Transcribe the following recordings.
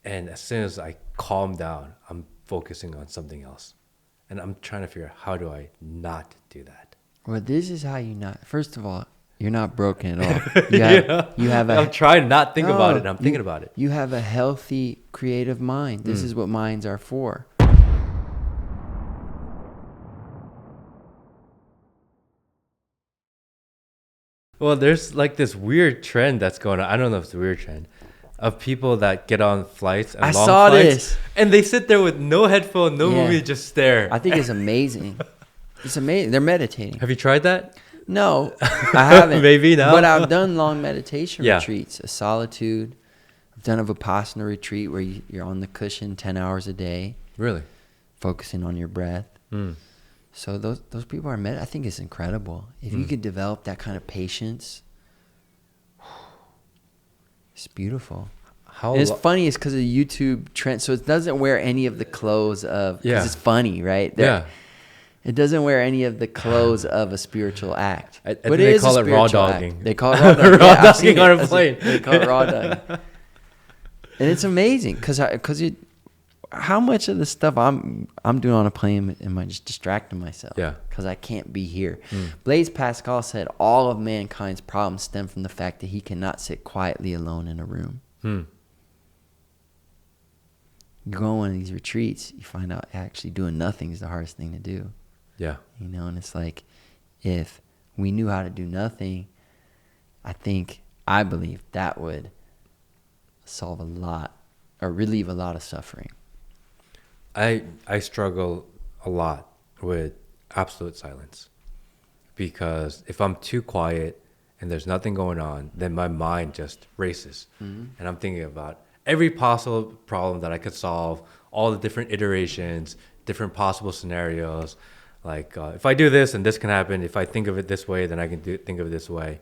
And as soon as I calm down, I'm focusing on something else. And I'm trying to figure out, how do I not do that? Well, this is how you not. First of all, you're not broken at all. You have I'm trying not to think about it. I'm thinking about it. You have a healthy, creative mind. This is what minds are for. Well, there's like this weird trend that's going on. I don't know if it's a weird trend of people that get on flights and long flights, and they sit there with no headphone, no movie, just stare. I think it's amazing. It's amazing. They're meditating. Have you tried that? No, I haven't. Maybe now. But I've done long meditation retreats, a solitude. I've done a Vipassana retreat where you're on the cushion 10 hours a day. Really? Focusing on your breath. So those people are I think it's incredible. If you could develop that kind of patience, it's beautiful. And it's funny, it's because of the YouTube trend. So it doesn't wear any of the clothes of, because it's funny, right? It doesn't wear any of the clothes of a spiritual act. I think they call it raw dogging. They call it raw dogging. Raw dogging on a plane. They call it raw dogging. And it's amazing because how much of the stuff I'm doing on a plane am I just distracting myself? Yeah. Because I can't be here. Blaise Pascal said all of mankind's problems stem from the fact that he cannot sit quietly alone in a room. You go on one of these retreats, you find out actually doing nothing is the hardest thing to do. Yeah. You know, and it's like, if we knew how to do nothing, I believe that would solve a lot or relieve a lot of suffering. I struggle a lot with absolute silence, because if I'm too quiet and there's nothing going on, then my mind just races. And I'm thinking about every possible problem that I could solve, all the different iterations, different possible scenarios. Like, if I do this, and this can happen. If I think of it this way, then I can think of it this way.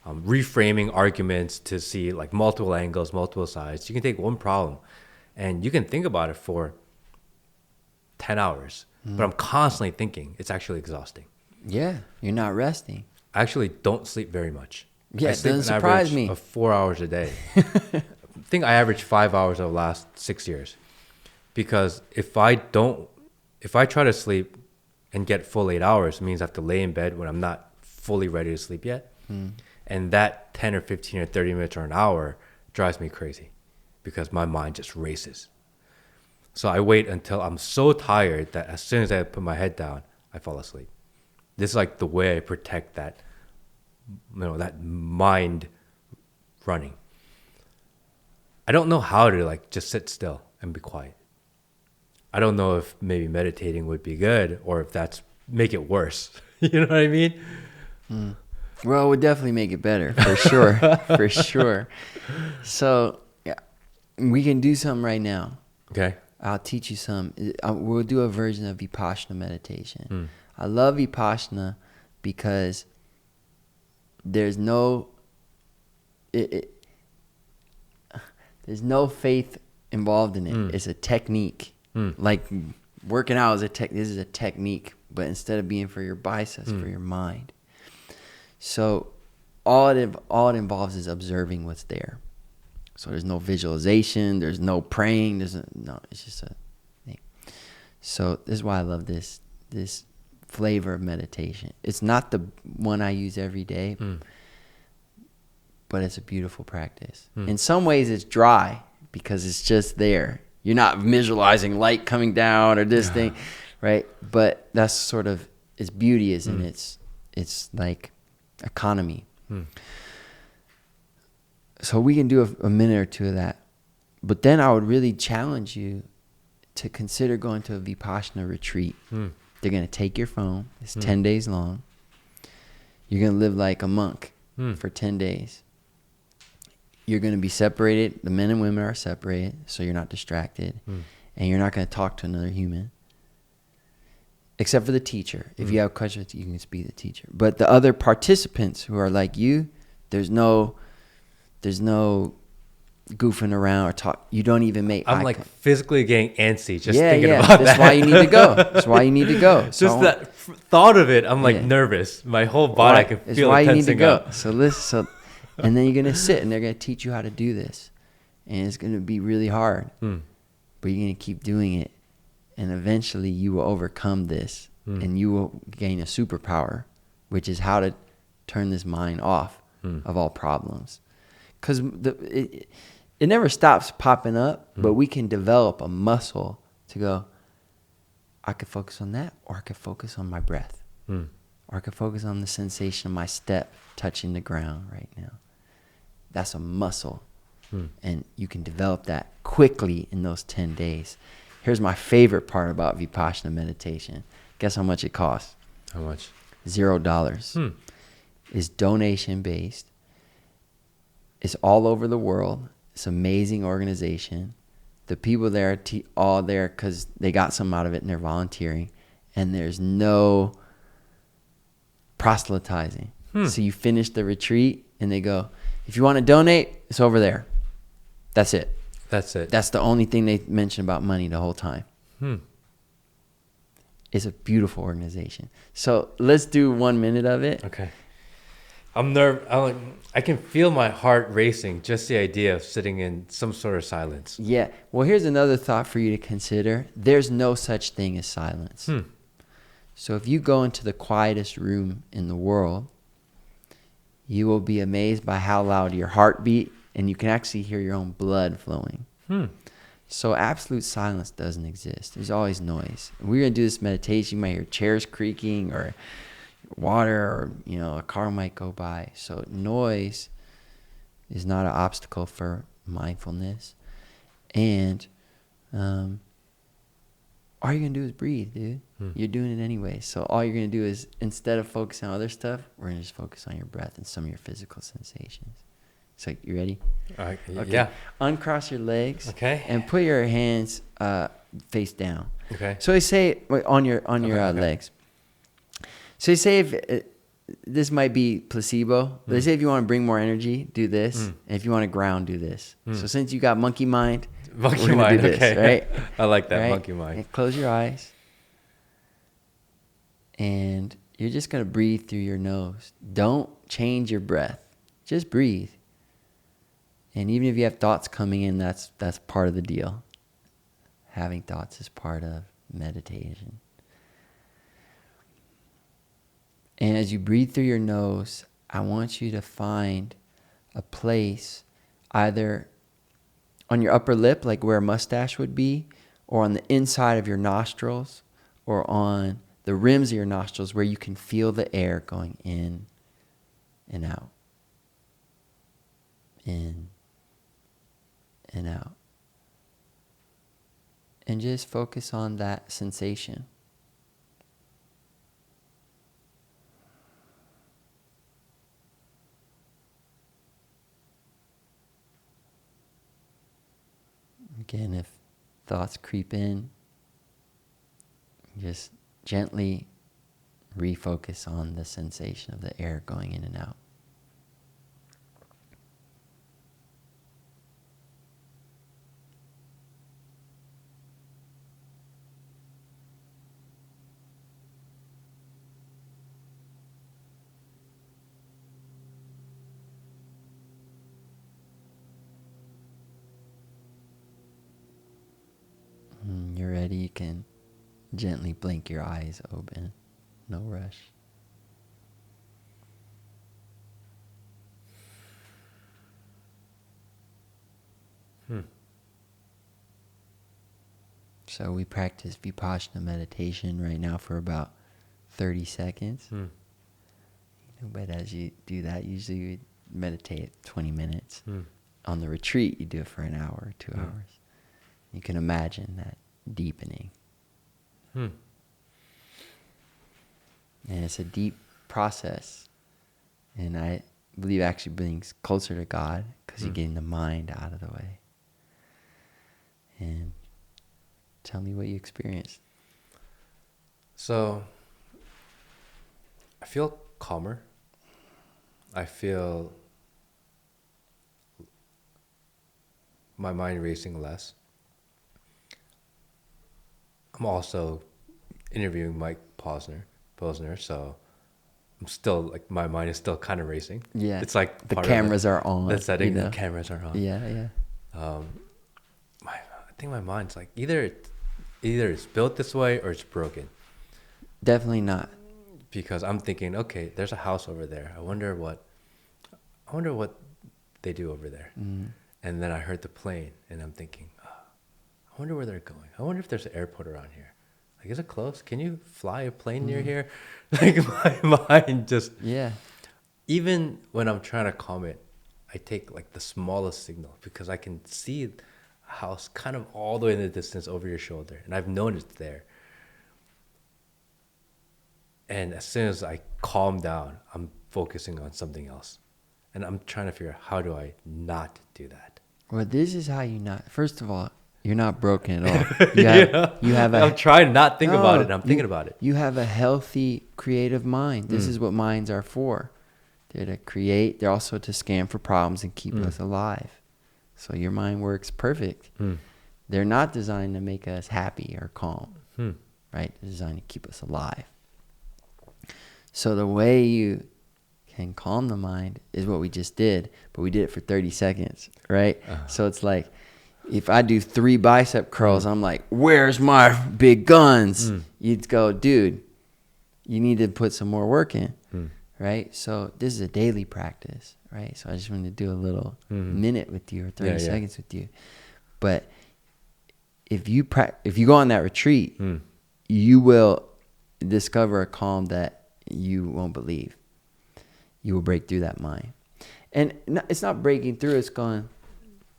Reframing arguments to see like multiple angles, multiple sides. You can take one problem and you can think about it for 10 hours, but I'm constantly thinking. It's actually exhausting. Yeah, you're not resting. I actually don't sleep very much. Yeah, I it sleep doesn't an surprise average me. of 4 hours a day. I think I average 5 hours over the last 6 years, because if I try to sleep and get full 8 hours, it means I have to lay in bed when I'm not fully ready to sleep yet. And that 10 or 15 or 30 minutes or an hour drives me crazy, because my mind just races. So I wait until I'm so tired that as soon as I put my head down, I fall asleep. This is like the way I protect that, that mind running. I don't know how to like just sit still and be quiet. I don't know if maybe meditating would be good, or if that's make it worse. You know what I mean? Well, it would definitely make it better, for sure. For sure. So yeah, we can do something right now. Okay. I'll teach you some. We'll do a version of Vipassana meditation. I love Vipassana because there's no faith involved in it. It's a technique. Like working out is this is a technique, but instead of being for your biceps, for your mind. So all it involves is observing what's there. So there's no visualization, there's no praying, it's just a thing. So this is why I love this flavor of meditation. It's not the one I use every day, but it's a beautiful practice. In some ways it's dry because it's just there. You're not visualizing light coming down or this thing, right? But that's sort of its beauty is in its like economy. So we can do a minute or two of that. But then I would really challenge you to consider going to a Vipassana retreat. They're going to take your phone. It's 10 days long. You're going to live like a monk for 10 days. You're going to be separated. The men and women are separated, so you're not distracted. And you're not going to talk to another human. Except for the teacher. If you have questions, you can speak to the teacher. But the other participants who are like you, there's no goofing around or talk. You don't even make I'm like physically getting antsy just thinking about that. That's why you need to go. That's why you need to go. So just that thought of it, I'm like nervous. My whole body, I can feel it tensing up. So and then you're going to sit and they're going to teach you how to do this. and it's going to be really hard, but you're going to keep doing it. And eventually you will overcome this and you will gain a superpower, which is how to turn this mind off of all problems. Because it never stops popping up, but we can develop a muscle to go, I could focus on that, or I could focus on my breath, or I could focus on the sensation of my step touching the ground right now. That's a muscle, and you can develop that quickly in those 10 days. Here's my favorite part about Vipassana meditation. Guess how much it costs? How much? $0. It's donation based. It's all over the world. It's an amazing organization. The people there are all there because they got something out of it and they're volunteering. And there's no proselytizing. So you finish the retreat and they go, if you want to donate, it's over there. That's it. That's it. That's the only thing they mention about money the whole time. It's a beautiful organization. So let's do 1 minute of it. Okay. I'm nervous. I can feel my heart racing, just the idea of sitting in some sort of silence. Yeah. Well, here's another thought for you to consider. There's no such thing as silence. So if you go into the quietest room in the world, you will be amazed by how loud your heart beat, and you can actually hear your own blood flowing. So absolute silence doesn't exist. There's always noise. We're going to do this meditation. You might hear chairs creaking or water, or a car might go by. So noise is not an obstacle for mindfulness. And all you're going to do is breathe, dude. You're doing it anyway. So all you're going to do is, instead of focusing on other stuff, we're going to just focus on your breath and some of your physical sensations. So you ready? Okay. Yeah. Uncross your legs. Okay. And put your hands face down. Okay. So they say on your legs. So they say if this might be placebo, but they say if you want to bring more energy, do this, and if you want to ground, do this. So since you got monkey mind, we're gonna do this, right? I like that, right? monkey mind. And close your eyes, and you're just gonna breathe through your nose. Don't change your breath. Just breathe. And even if you have thoughts coming in, that's part of the deal. Having thoughts is part of meditation. And as you breathe through your nose, I want you to find a place either on your upper lip, like where a mustache would be, or on the inside of your nostrils, or on the rims of your nostrils where you can feel the air going in and out. In and out. And just focus on that sensation. Again, if thoughts creep in, just gently refocus on the sensation of the air going in and out. When you're ready, you can gently blink your eyes open. No rush. So we practice Vipassana meditation right now for about 30 seconds. But as you do that, usually you meditate 20 minutes. On the retreat, you do it for an hour or 2 hours. You can imagine that deepening. And it's a deep process. And I believe it actually brings closer to God because you're getting the mind out of the way. And tell me what you experienced. So, I feel calmer. I feel my mind racing less. I'm also interviewing Mike Posner, so I'm still, like, my mind is still kind of racing. Yeah. It's like the cameras are on. The setting, the cameras are on. Yeah. um, I think my mind's like either it's built this way or it's broken. Definitely not. Because I'm thinking, okay, there's a house over there. I wonder what they do over there. Mm. And then I heard the plane, and I'm thinking, oh, I wonder where they're going. I wonder if there's an airport around here. Like, is it close? Can you fly a plane near here? Like, my mind just... Yeah. Even when I'm trying to comment, I take, like, the smallest signal because I can see a house kind of all the way in the distance over your shoulder. And I've known it's there. And as soon as I calm down, I'm focusing on something else. And I'm trying to figure out, how do I not do that? Well, this is how you not... First of all, you're not broken at all. You have I'm trying to not think about it, and I'm thinking about it. You have a healthy, creative mind. This is what minds are for. They're to create. They're also to scan for problems and keep us alive. So your mind works perfect. They're not designed to make us happy or calm, right? They're designed to keep us alive. So the way you can calm the mind is what we just did, but we did it for 30 seconds, right? So it's like, if I do 3 bicep curls, I'm like, where's my big guns? You'd go, dude, you need to put some more work in, right? So this is a daily practice, right? So I just wanted to do a little minute with you or 30 seconds with you. But if you go on that retreat, you will discover a calm that you won't believe. You will break through that mind. And it's not breaking through, it's going,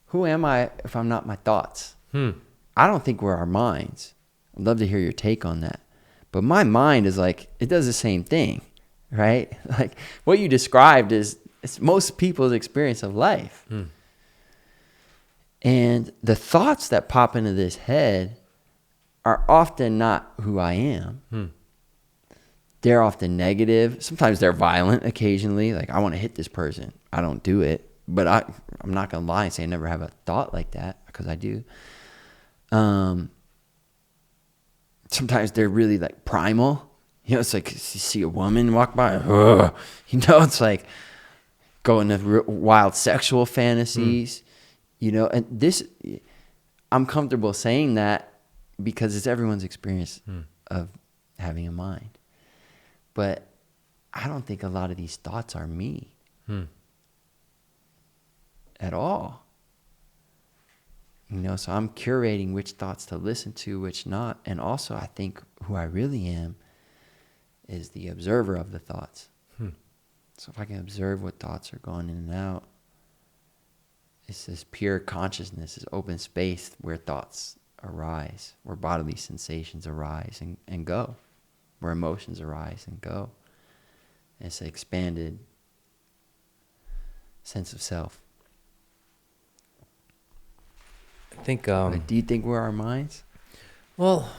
who am I if I'm not my thoughts? I don't think we're our minds. I'd love to hear your take on that. But my mind is like, it does the same thing, right? Like what you described is it's most people's experience of life. And the thoughts that pop into this head are often not who I am. They're often negative. Sometimes they're violent occasionally. Like, I want to hit this person. I don't do it. But I'm not going to lie and say I never have a thought like that, because I do. Sometimes they're really like primal. You know, it's like you see a woman walk by. You know, it's like going to wild sexual fantasies. You know, and this, I'm comfortable saying that because it's everyone's experience of having a mind. But I don't think a lot of these thoughts are me at all. You know, so I'm curating which thoughts to listen to, which not. And also, I think who I really am is the observer of the thoughts. So if I can observe what thoughts are going in and out, it's this pure consciousness, this open space where thoughts arise, where bodily sensations arise and go. Where emotions arise and go. It's an expanded sense of self. I think... do you think we're our minds? Well,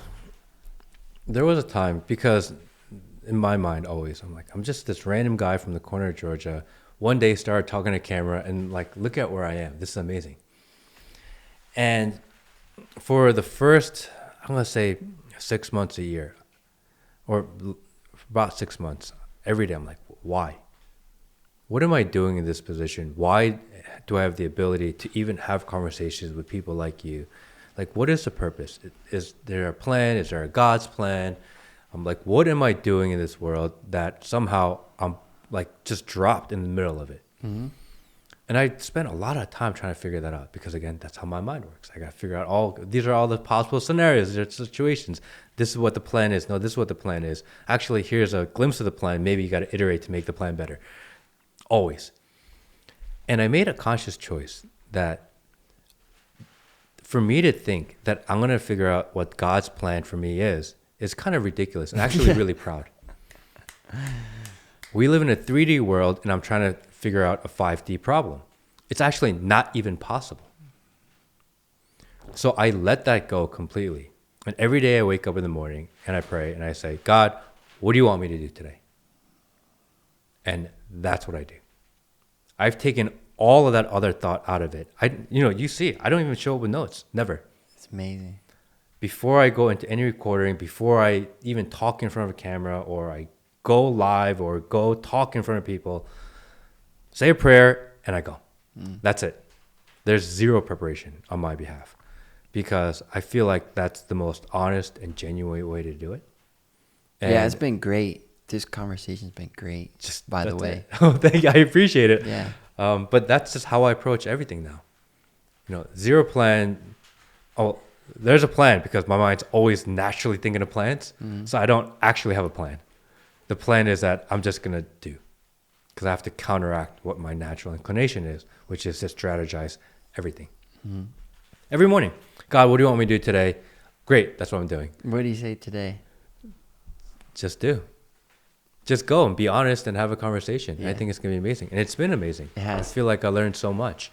there was a time, because in my mind always, I'm like, I'm just this random guy from the corner of Georgia. One day started talking to camera and like, look at where I am. This is amazing. And for the first, I'm going to say 6 months, a year, or about 6 months, every day I'm like, why? What am I doing in this position? Why do I have the ability to even have conversations with people like you? Like, what is the purpose? Is there a plan? Is there a God's plan? I'm like, what am I doing in this world that somehow I'm like just dropped in the middle of it? And I spent a lot of time trying to figure that out because, again, that's how my mind works. I got to figure out these are all the possible scenarios, there's situations. This is what the plan is. No, this is what the plan is. Actually, here's a glimpse of the plan. Maybe you got to iterate to make the plan better. Always. And I made a conscious choice that for me to think that I'm going to figure out what God's plan for me is kind of ridiculous and actually really proud. We live in a 3D world, and I'm trying to figure out a 5D problem. It's actually not even possible. So I let that go completely. And every day I wake up in the morning and I pray and I say, God, what do you want me to do today? And that's what I do. I've taken all of that other thought out of it. You see, I don't even show up with notes. Never. It's amazing. Before I go into any recording, before I even talk in front of a camera, or I go live or go talk in front of people, say a prayer, and I go. That's it. there's zero preparation on my behalf because I feel like that's the most honest and genuine way to do it. And yeah, it's been great. This conversation's been great. Just by the way. Oh, thank you. I appreciate it. Yeah. But that's just how I approach everything now. You know, zero plan. Oh, there's a plan because my mind's always naturally thinking of plans. So I don't actually have a plan. The plan is that I'm just going to do because I have to counteract what my natural inclination is, which is to strategize everything. Every morning. God, what do you want me to do today? Great. That's what I'm doing. What do you say today? Just do. Just go and be honest and have a conversation. Yeah. I think it's going to be amazing. And it's been amazing. It has. I feel like I learned so much.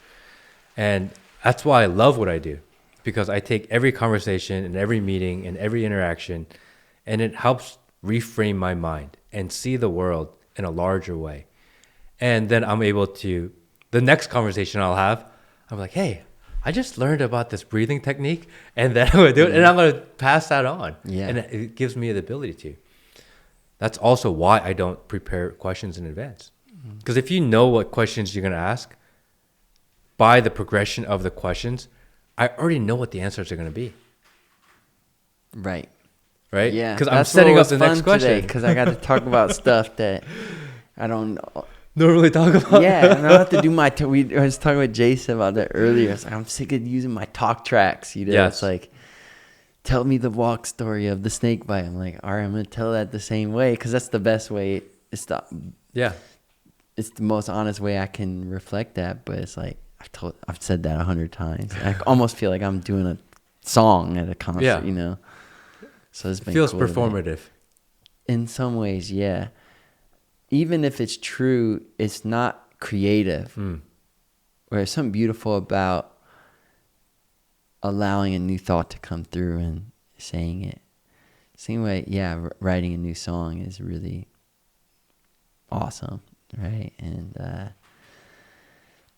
And that's why I love what I do. Because I take every conversation and every meeting and every interaction, and it helps reframe my mind and see the world in a larger way. And then I'm able to, the next conversation I'll have, I'm like, hey, I just learned about this breathing technique, and then I'm going to do it, and I'm going to pass that on. Yeah. And it gives me the ability to. That's also why I don't prepare questions in advance. Because if you know what questions you're going to ask, by the progression of the questions, I already know what the answers are going to be. Right. Right? Yeah. Because I'm setting up the next question. Because I got to talk about stuff that I don't really talk about. Yeah. And I have to do my, I was talking with Jason about that earlier. It's like, I'm sick of using my talk tracks. You know, Yes. It's like, tell me the walk story of the snake bite. I'm like, all right, I'm going to tell that the same way because that's the best way. It's the most honest way I can reflect that. But it's like, I've said that 100 times. I almost feel like I'm doing a song at a concert, you know? So it's been feels cool performative. in some ways, yeah. Even if it's true, it's not creative. There's something beautiful about allowing a new thought to come through and saying it. Same way, yeah, writing a new song is really awesome, right?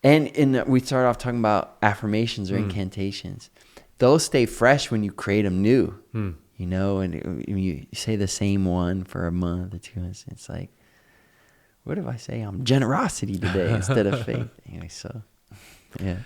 And we started off talking about affirmations or incantations. Those stay fresh when you create them new, you know, and you say the same one for a month or 2 months. It's like, what if I say I'm generosity today instead of faith? Anyway, so, yeah.